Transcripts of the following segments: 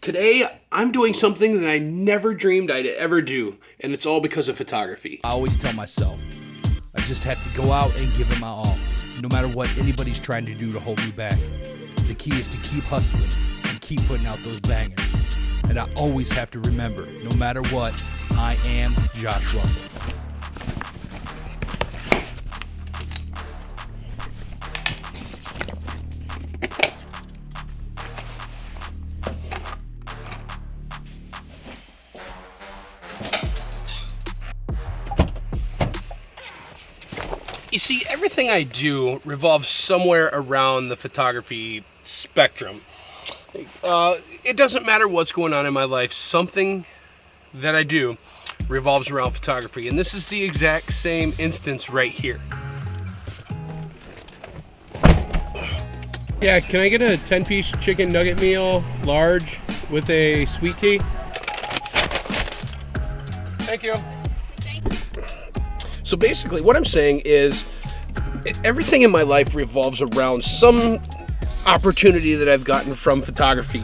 Today, I'm doing something that I never dreamed I'd ever do, and it's all because of photography. I always tell myself, I just have to go out and give it my all, no matter what anybody's trying to do to hold me back. The key is to keep hustling and keep putting out those bangers. And I always have to remember, no matter what, I am Josh Russell. You see, everything I do revolves somewhere around the photography spectrum. It doesn't matter what's going on in my life, something that I do revolves around photography. And this is the exact same instance right here. Yeah, can I get a 10-piece chicken nugget meal, large, with a sweet tea? Thank you. So basically what I'm saying is everything in my life revolves around some opportunity that I've gotten from photography,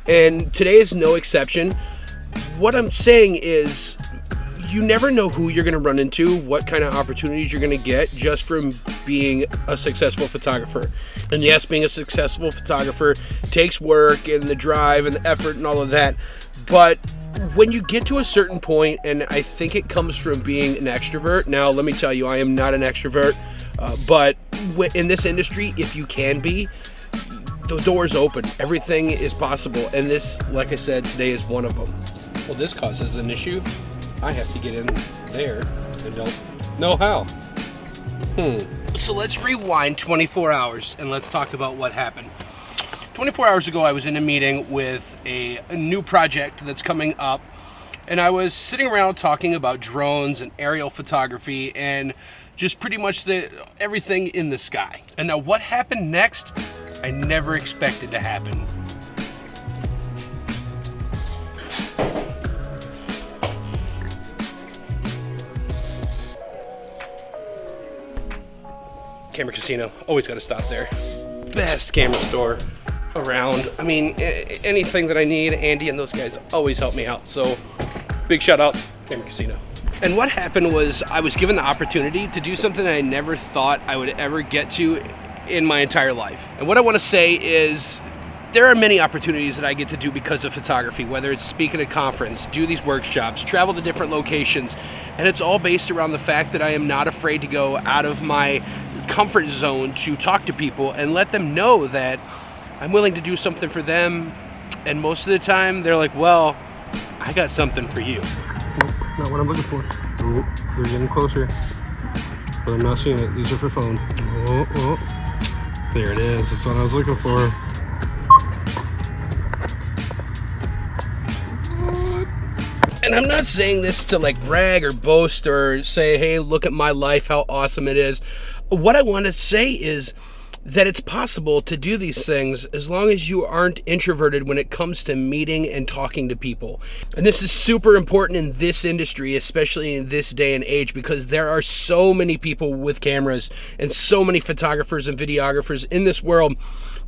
and today is no exception. What I'm saying is you never know who you're going to run into, what kind of opportunities you're going to get just from being a successful photographer. And yes, being a successful photographer takes work and the drive and the effort and all of that, but when you get to a certain point, and I think it comes from being an extrovert. Now, let me tell you, I am not an extrovert, but in this industry, if you can be, the door's open. Everything is possible, and this, like I said, today is one of them. Well, this causes an issue. I have to get in there and don't know how. So let's rewind 24 hours, and let's talk about what happened. 24 hours ago, I was in a meeting with a new project that's coming up, and I was sitting around talking about drones and aerial photography and just pretty much everything in the sky. And now what happened next, I never expected to happen. Camera Casino, always got to stop there. Best camera store around. I mean, anything that I need, Andy and those guys always help me out. So big shout out, Camera Casino. And what happened was I was given the opportunity to do something that I never thought I would ever get to in my entire life. And what I want to say is there are many opportunities that I get to do because of photography, whether it's speak at a conference, do these workshops, travel to different locations, and it's all based around the fact that I am not afraid to go out of my comfort zone to talk to people and let them know that I'm willing to do something for them, and most of the time they're like, well, I got something for you. Not what I'm looking for. Oh, we're getting closer, but I'm not seeing it. These are for phone. Oh, there it is. That's what I was looking for. And I'm not saying this to like brag or boast or say, hey, look at my life, how awesome it is. What I want to say is that it's possible to do these things as long as you aren't introverted when it comes to meeting and talking to people. And this is super important in this industry, especially in this day and age, because there are so many people with cameras and so many photographers and videographers in this world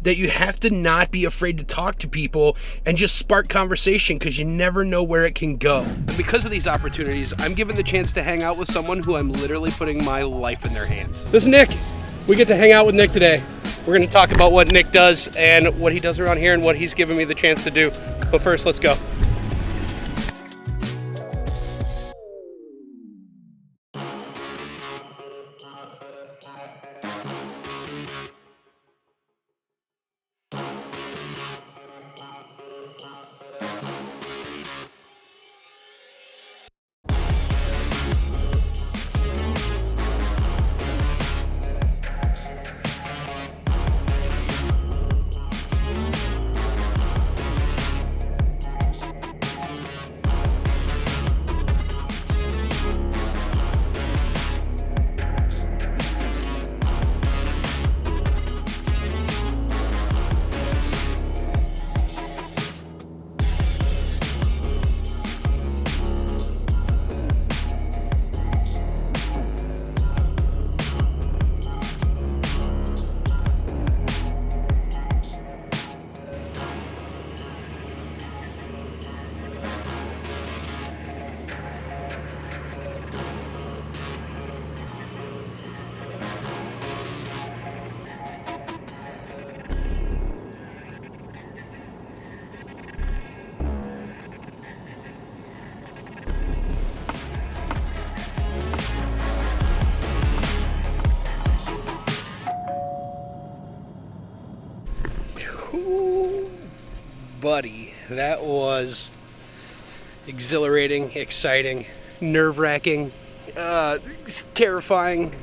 that you have to not be afraid to talk to people and just spark conversation, because you never know where it can go. And because of these opportunities, I'm given the chance to hang out with someone who I'm literally putting my life in their hands. This is Nick. We get to hang out with Nick today. We're going to talk about what Nick does and what he does around here and what he's given me the chance to do. But first, let's go. That was exhilarating, exciting, nerve-wracking, terrifying,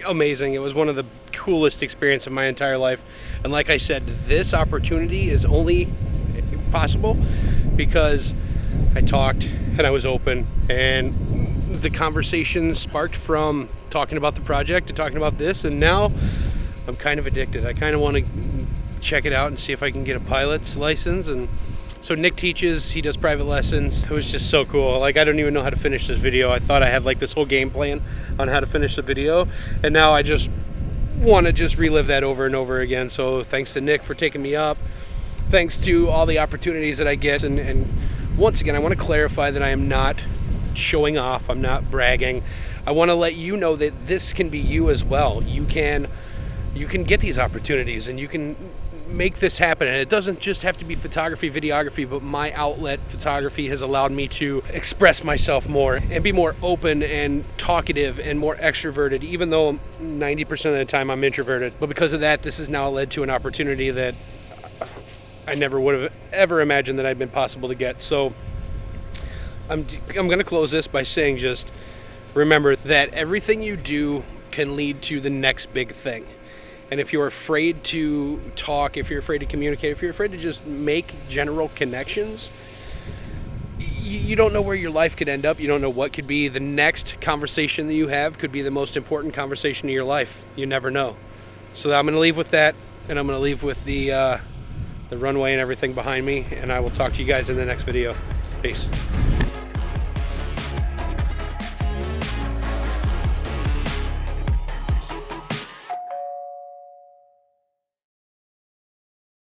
amazing. It was one of the coolest experiences of my entire life. And like I said, this opportunity is only possible because I talked and I was open, and the conversation sparked from talking about the project to talking about this, and now I'm kind of addicted. I kind of want to check it out and see if I can get a pilot's license. And so Nick teaches, he does private lessons. It was just so cool. Like, I don't even know how to finish this video. I thought I had like this whole game plan on how to finish the video, and now I just want to just relive that over and over again. So thanks to Nick for taking me up. Thanks to all the opportunities that I get. And once again, I want to clarify that I am not showing off. I'm not bragging. I want to let you know that this can be you as well. You can get these opportunities and you can make this happen. And it doesn't just have to be photography, videography, but my outlet, photography, has allowed me to express myself more and be more open and talkative and more extroverted, even though 90% of the time I'm introverted. But because of that, this has now led to an opportunity that I never would have ever imagined that I'd been possible to get. So I'm going to close this by saying, just remember that everything you do can lead to the next big thing. And if you're afraid to talk, if you're afraid to communicate, if you're afraid to just make general connections, you don't know where your life could end up. You don't know what could be the next conversation that you have, could be the most important conversation of your life. You never know. So I'm going to leave with that, and I'm going to leave with the runway and everything behind me, and I will talk to you guys in the next video. Peace.